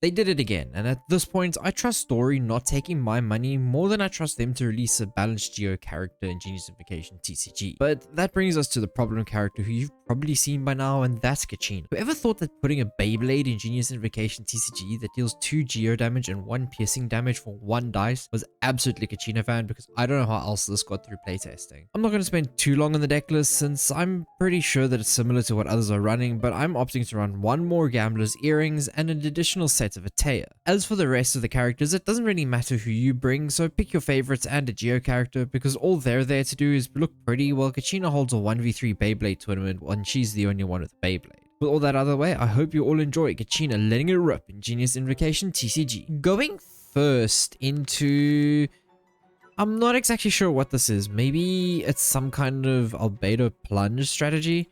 They did it again, and at this point, I trust Story not taking my money more than I trust them to release a balanced Geo character in Genius Invocation TCG. But that brings us to the problem character who you've probably seen by now, and that's Kachina. Whoever thought that putting a Beyblade in Genius Invocation TCG that deals 2 Geo damage and 1 piercing damage for 1 dice was absolutely Kachina fan, because I don't know how else this got through playtesting. I'm not going to spend too long on the deck list since I'm pretty sure that it's similar to what others are running, but I'm opting to run 1 more Gambler's Earrings and an additional set of a Taya. As for the rest of the characters, it doesn't really matter who you bring, so pick your favorites and a Geo character, because all they're there to do is look pretty while Kachina holds a 1v3 Beyblade tournament when she's the only one with a Beyblade. With all that out of the way, I hope you all enjoy Kachina letting it rip in Genius Invocation TCG. Going first into... I'm not exactly sure what this is. Maybe it's some kind of albedo plunge strategy,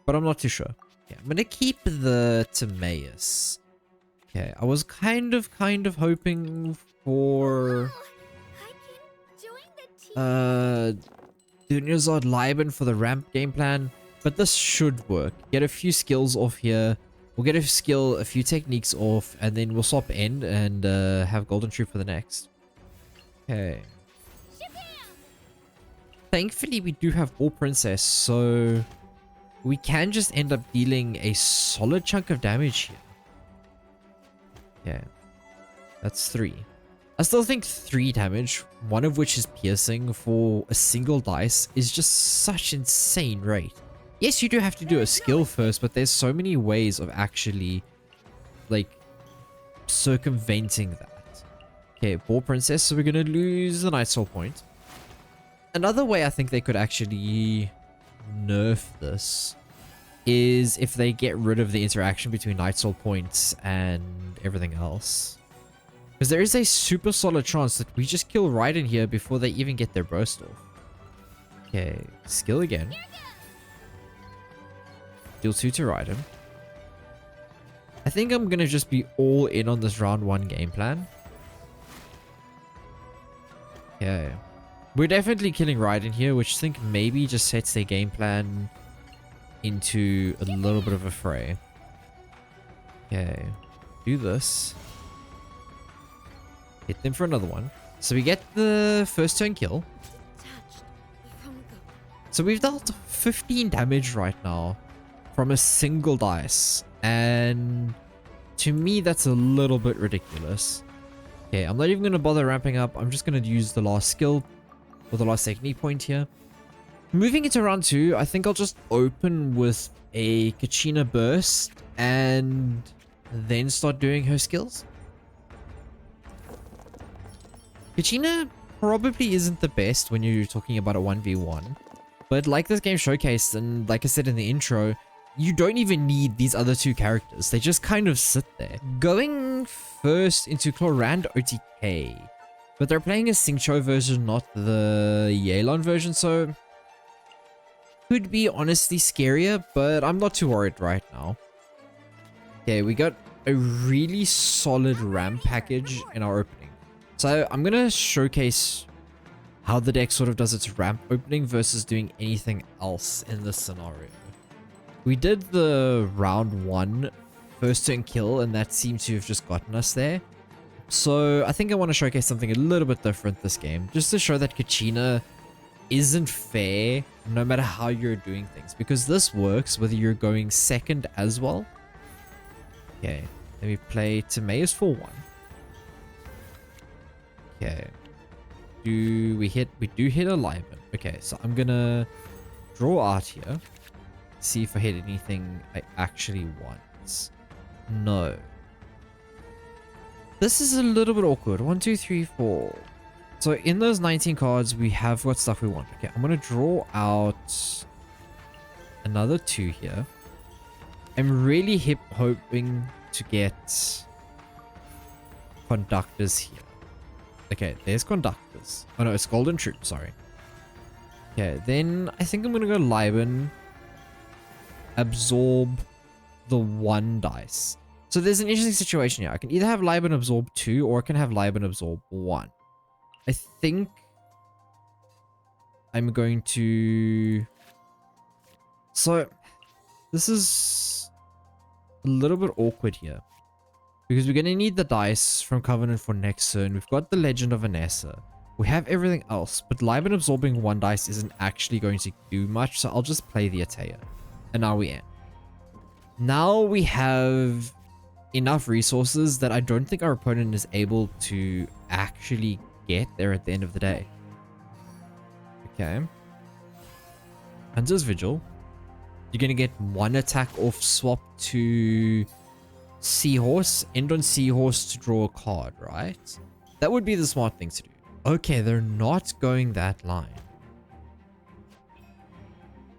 but I'm not too sure. Yeah, I'm going to keep the Timaeus. Okay, I was kind of hoping for Dunyarzad Liban for the ramp game plan, but this should work. Get a few skills off here. We'll get a skill, a few techniques off, and then we'll swap end and have Golden Troop for the next. Okay. Thankfully, we do have War Princess, so we can just end up dealing a solid chunk of damage here. Okay, that's 3. I still think 3 damage, one of which is piercing for a single dice, is just such insane rate. Yes, you do have to do a skill first, but there's so many ways of actually, like, circumventing that. Okay, Ball Princess, so we're going to lose the Night Soul point. Another way I think they could actually nerf this is if they get rid of the interaction between Night Soul points and everything else. Because there is a super solid chance that we just kill Raiden here before they even get their burst off. Okay, skill again. Deal 2 to Raiden. I think I'm going to just be all in on this round 1 game plan. Okay. We're definitely killing Raiden here, which I think maybe just sets their game plan into a little bit of a fray. Okay. Do this. Hit them for another one. So we get the first turn kill. So we've dealt 15 damage right now from a single dice. And to me, that's a little bit ridiculous. Okay, I'm not even going to bother ramping up. I'm just going to use the last skill or the last technique point here. Moving into round 2, I think I'll just open with a Kachina burst and then start doing her skills. Kachina probably isn't the best when you're talking about a 1v1, but like this game showcased and like I said in the intro, you don't even need these other 2 characters. They just kind of sit there. Going first into Chlorand OTK, but they're playing a Xingqiu version, not the Yelan version, so could be honestly scarier, but I'm not too worried right now. Okay, we got a really solid ramp package in our opening. So I'm going to showcase how the deck sort of does its ramp opening versus doing anything else in this scenario. We did the round 1 first turn kill, and that seems to have just gotten us there. So I think I want to showcase something a little bit different this game, just to show that Kachina isn't fair no matter how you're doing things, because this works whether you're going second as well. Okay, let me play Timaeus for 1. Okay, we do hit a Liban. Okay, so I'm gonna draw out here, see if I hit anything I actually want. No. This is a little bit awkward. 1, 2, 3, 4. So in those 19 cards, we have what stuff we want. Okay, I'm going to draw out another 2 here. I'm really hoping to get conductors here. Okay, there's conductors. Oh no, it's Golden Troop, sorry. Okay, then I think I'm going to go Liban. Absorb the 1 dice. So there's an interesting situation here. I can either have Liban absorb 2 or I can have Liban absorb 1. I think I'm going to... So this is a little bit awkward here. Because we're going to need the dice from Covenant for next turn. We've got the Legend of Vanessa. We have everything else, but Live and absorbing one dice isn't actually going to do much, so I'll just play the Ataya. And now we end. Now we have enough resources that I don't think our opponent is able to actually get there at the end of the day. Okay. Hunter's Vigil. You're going to get one attack off swap to Seahorse. End on Seahorse to draw a card, right? That would be the smart thing to do. Okay, they're not going that line.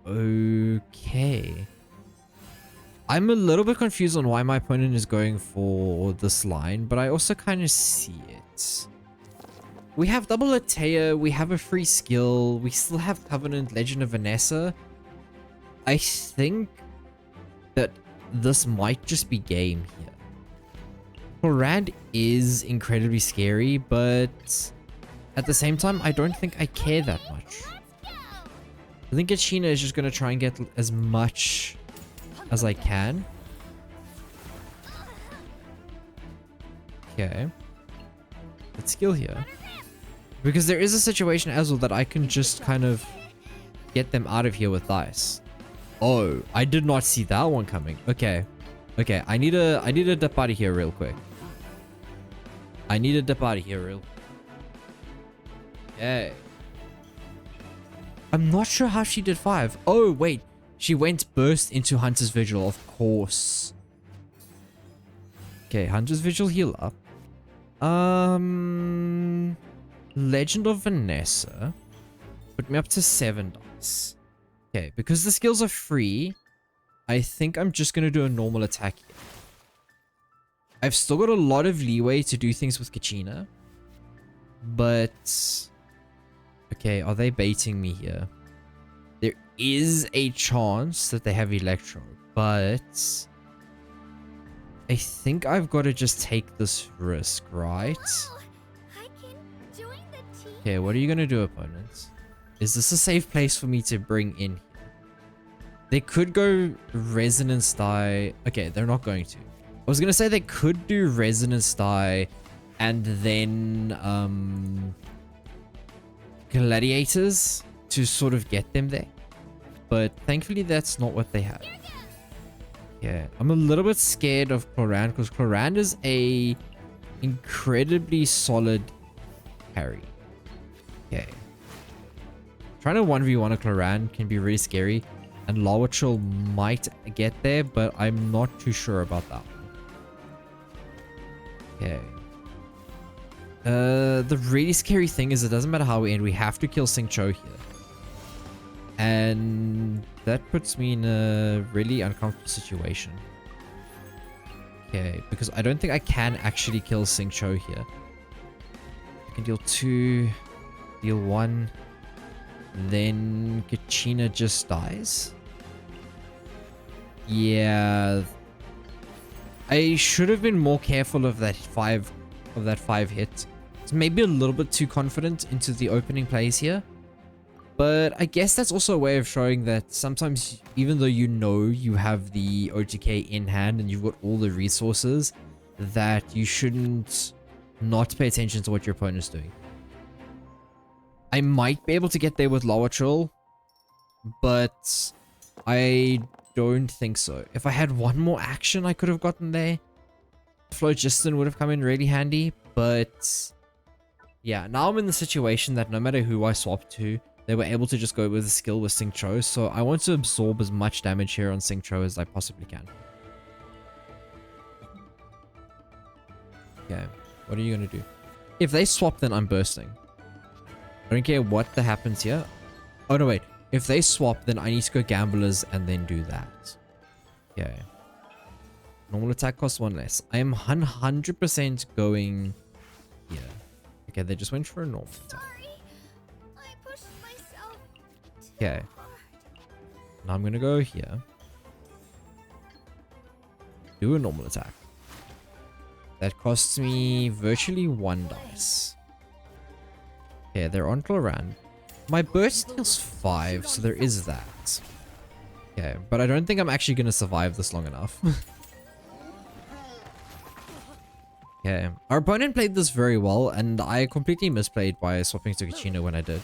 Okay. I'm a little bit confused on why my opponent is going for this line, but I also kind of see it. We have double Ataya, we have a free skill, we still have Covenant, Legend of Vanessa. I think that this might just be game here. Clorand is incredibly scary, but at the same time, I don't think I care that much. I think Kachina is just going to try and get as much as I can. Okay. Let's skill here. Because there is a situation as well that I can just kind of get them out of here with dice. Oh, I did not see that one coming. Okay. Okay, I need to dip out of here real quick. Okay. I'm not sure how she did 5. Oh, wait. She went burst into Hunter's Vigil, of course. Okay, Hunter's Vigil heal up. Legend of Vanessa. Put me up to 7 dice. Okay, because the skills are free, I think I'm just going to do a normal attack here. I've still got a lot of leeway to do things with Kachina. But... okay, are they baiting me here? There is a chance that they have Electro, but... I think I've got to just take this risk, right? Okay, what are you going to do, opponents? Is this a safe place for me to bring in here? They could go Resonance Die. Okay, they're not going to. I was going to say they could do Resonance Die and then Gladiators to sort of get them there. But thankfully that's not what they have. Yeah, I'm a little bit scared of Clorand because Clorand is a incredibly solid carry. Okay. Trying to 1v1 a Clorand can be really scary. And Lawachul might get there, but I'm not too sure about that one. Okay. The really scary thing is it doesn't matter how we end, we have to kill Xingqiu here. And that puts me in a really uncomfortable situation. Okay, because I don't think I can actually kill Xingqiu here. I can deal 2, deal 1, then Kachina just dies. Yeah. I should have been more careful of that 5 hit. It's maybe a little bit too confident into the opening plays here. But I guess that's also a way of showing that sometimes, even though you know you have the OTK in hand and you've got all the resources, that you shouldn't not pay attention to what your opponent's doing. I might be able to get there with Lawachul, but I don't think so. If I had one more action, I could have gotten there. Phlogiston would have come in really handy, but yeah, now I'm in the situation that no matter who I swap to, they were able to just go with a skill with Xingqiu, so I want to absorb as much damage here on Xingqiu as I possibly can. Okay, what are you going to do? If they swap, then I'm bursting. I don't care what that happens here. Oh, no, wait. If they swap, then I need to go Gamblers and then do that. Okay. Normal attack costs 1 less. I am 100% going here. Okay, they just went for a normal attack. Okay. Now I'm going to go here. Do a normal attack. That costs me virtually 1 dice. Okay, they're on Clorand. My burst deals 5, so there is that. Okay, but I don't think I'm actually going to survive this long enough. Okay, our opponent played this very well, and I completely misplayed by swapping to Kachina when I did.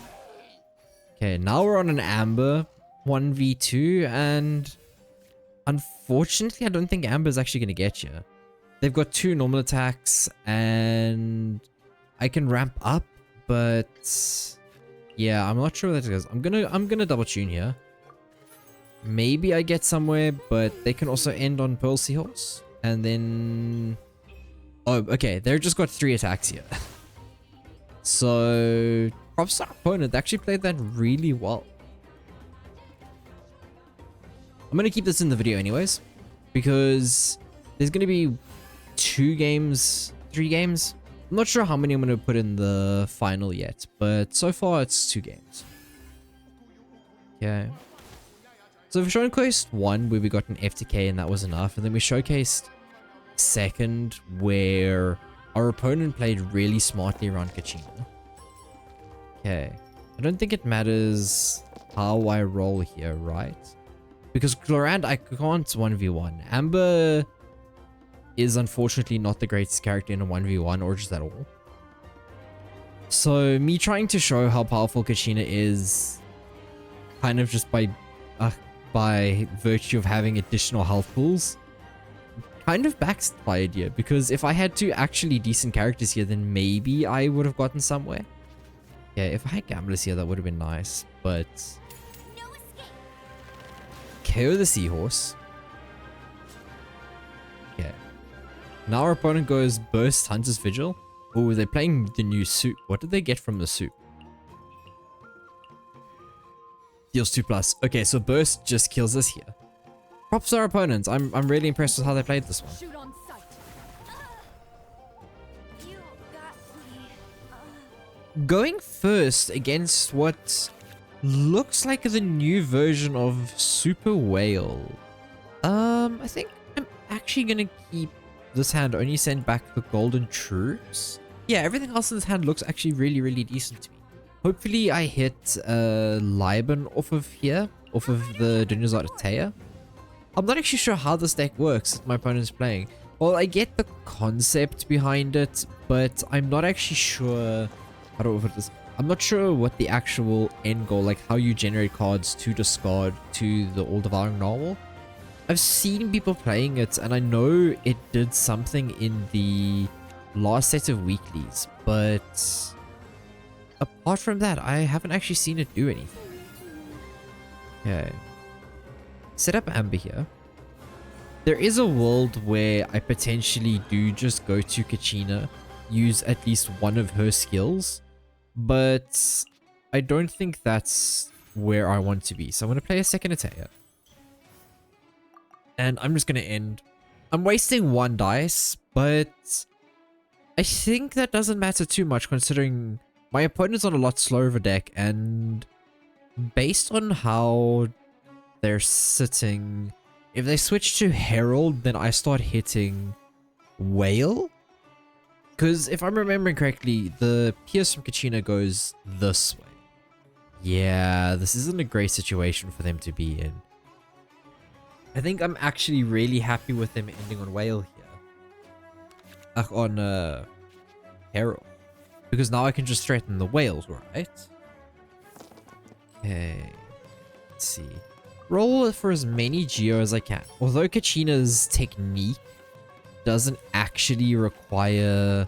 Okay, now we're on an Amber 1v2, and unfortunately, I don't think Amber's actually going to get you. They've got 2 normal attacks, and I can ramp up, but yeah, I'm not sure what that is. I'm gonna double tune here. Maybe I get somewhere, but they can also end on Pearl Seahorse, and then oh, okay, they've just got 3 attacks here. So props to our opponent. They actually played that really well. I'm gonna keep this in the video anyways, because there's gonna be 3 games. I'm not sure how many I'm gonna put in the final yet, but so far it's 2 games. Okay. So we've shown quest 1 where we got an FTK and that was enough, and then we showcased second where our opponent played really smartly around Kachina. Okay. I don't think it matters how I roll here, right? Because Glorand, I can't 1v1. Amber is unfortunately not the greatest character in a 1v1 or just at all. So me trying to show how powerful Kachina is kind of just by virtue of having additional health pools kind of backfired here, because if I had 2 actually decent characters here, then maybe I would have gotten somewhere. Yeah, if I had gamblers here, that would have been nice, but KO the Seahorse. Okay. Now our opponent goes Burst Hunter's Vigil. Oh, they're playing the new suit. What did they get from the suit? Deals 2+. Okay, so Burst just kills us here. Props to our opponents. I'm really impressed with how they played this one. Shoot on sight. You got me. Going first against what looks like the new version of Super Whale. I think I'm actually gonna keep this hand, only send back the Golden Troops. Yeah, everything else in this hand looks actually really decent to me. Hopefully I hit Liban off of here, off of the Dungeons Artea. I'm not actually sure how this deck works that my opponent's playing. Well, I get the concept behind it, but I'm not actually sure how to put this. I'm not sure what the actual end goal, like how you generate cards to discard to the all-devouring normal. I've seen people playing it, and I know it did something in the last set of weeklies, but apart from that, I haven't actually seen it do anything. Okay. Set up Amber here. There is a world where I potentially do just go to Kachina, use at least one of her skills, but I don't think that's where I want to be. So I'm going to play a second Ataya. And I'm just going to end. I'm wasting 1 dice, but I think that doesn't matter too much considering my opponent's on a lot slower of a deck, and based on how they're sitting, if they switch to Herald, then I start hitting Whale. Because if I'm remembering correctly, the Pierce from Kachina goes this way. Yeah, this isn't a great situation for them to be in. I think I'm actually really happy with them ending on Whale here. On Herald. Because now I can just threaten the whales, right? Okay. Let's see. Roll for as many Geo as I can. Although Kachina's technique doesn't actually require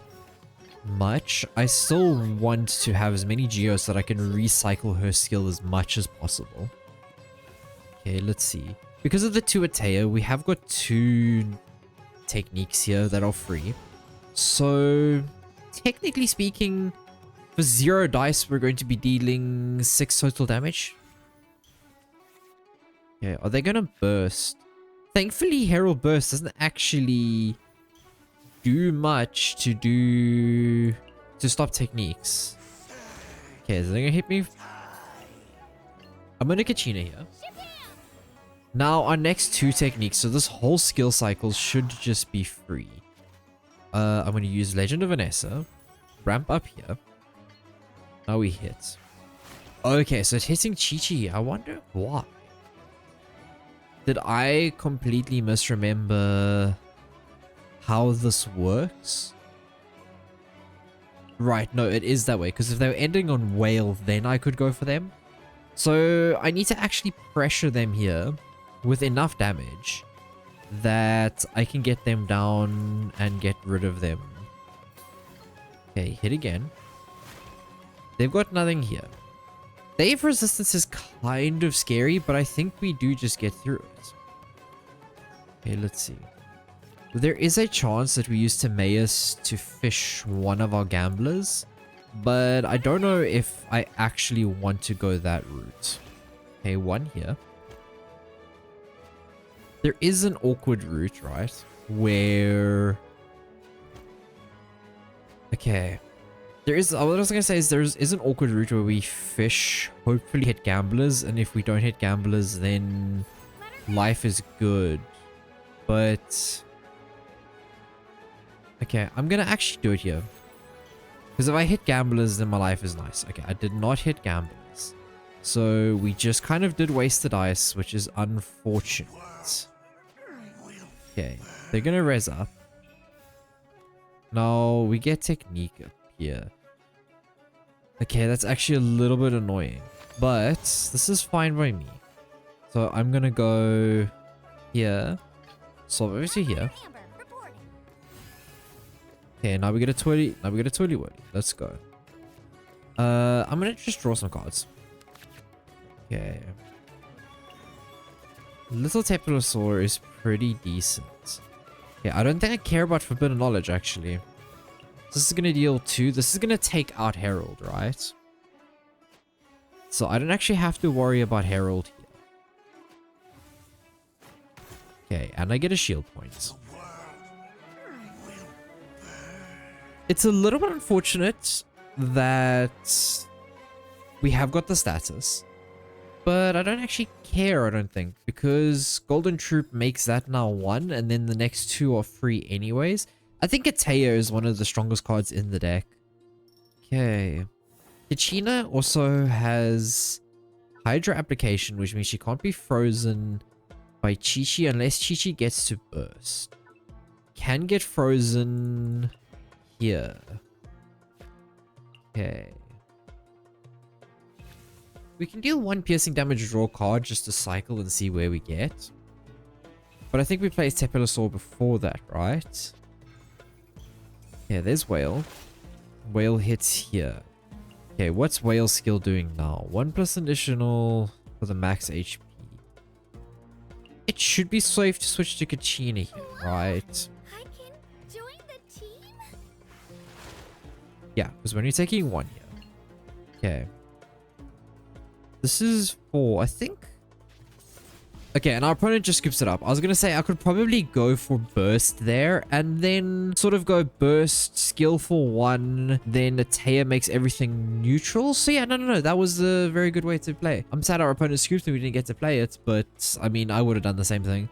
much, I still want to have as many Geos so that I can recycle her skill as much as possible. Okay, let's see. Because of the 2 Ataya, we have got 2 techniques here that are free. So, technically speaking, for 0 dice, we're going to be dealing 6 total damage. Okay, are they going to burst? Thankfully, Herald Burst doesn't actually do much to stop techniques. Okay, so they're going to hit me. I'm going to Kachina here. Now, our next 2 techniques, so this whole skill cycle should just be free. I'm going to use Legend of Vanessa. Ramp up here. Now we hit. Okay, so it's hitting Chi-Chi. I wonder why. Did I completely misremember how this works? Right, no, it is that way. Because if they were ending on whale, then I could go for them. So I need to actually pressure them here with enough damage that I can get them down and get rid of them. Okay, hit again. They've got nothing here. Dave resistance is kind of scary, but I think we do just get through it. Okay, let's see. There is a chance that we use Timaeus to fish one of our gamblers, but I don't know if I actually want to go that route. Okay, one here. There is an awkward route, right? Where... Okay. What I was going to say is there is an awkward route where we fish, hopefully hit gamblers, and if we don't hit gamblers, then life is good. But... Okay, I'm going to actually do it here. Because if I hit gamblers, then my life is nice. Okay, I did not hit gamblers. So we just kind of did waste the dice, which is unfortunate. Okay, they're going to res up. Now we get technique up here. Okay, that's actually a little bit annoying. But this is fine by me. So I'm going to go here. So obviously here. Okay, now we get a twirly. Now we get a twirly whirly. Let's go. I'm gonna just draw some cards. Okay. Little Teplosaur is pretty decent. Okay, I don't think I care about Forbidden Knowledge actually. This is gonna deal 2. This is gonna take out Herald, right? So I don't actually have to worry about Herald here. Okay, and I get a shield point. It's a little bit unfortunate that we have got the status, but I don't actually care, I don't think, because Golden Troop makes that now 1, and then the next 2 are free anyways. I think Ateo is one of the strongest cards in the deck. Okay. Kachina also has Hydra Application, which means she can't be frozen by Chi-Chi unless Chi-Chi gets to burst. Can get frozen... here. Okay. We can deal 1 piercing damage, draw card just to cycle and see where we get. But I think we played Teplosaur before that, right? Yeah, there's Whale. Whale hits here. Okay, what's Whale's skill doing now? 1 plus additional for the max HP. It should be safe to switch to Kachina here, right? Yeah, because when you're taking 1 here. Okay. This is for, I think... Okay, and our opponent just skips it up. I was going to say I could probably go for burst there and then sort of go burst, skillful 1, then Ateo makes everything neutral. So yeah, no. That was a very good way to play. I'm sad our opponent scooped and we didn't get to play it, but I mean, I would have done the same thing.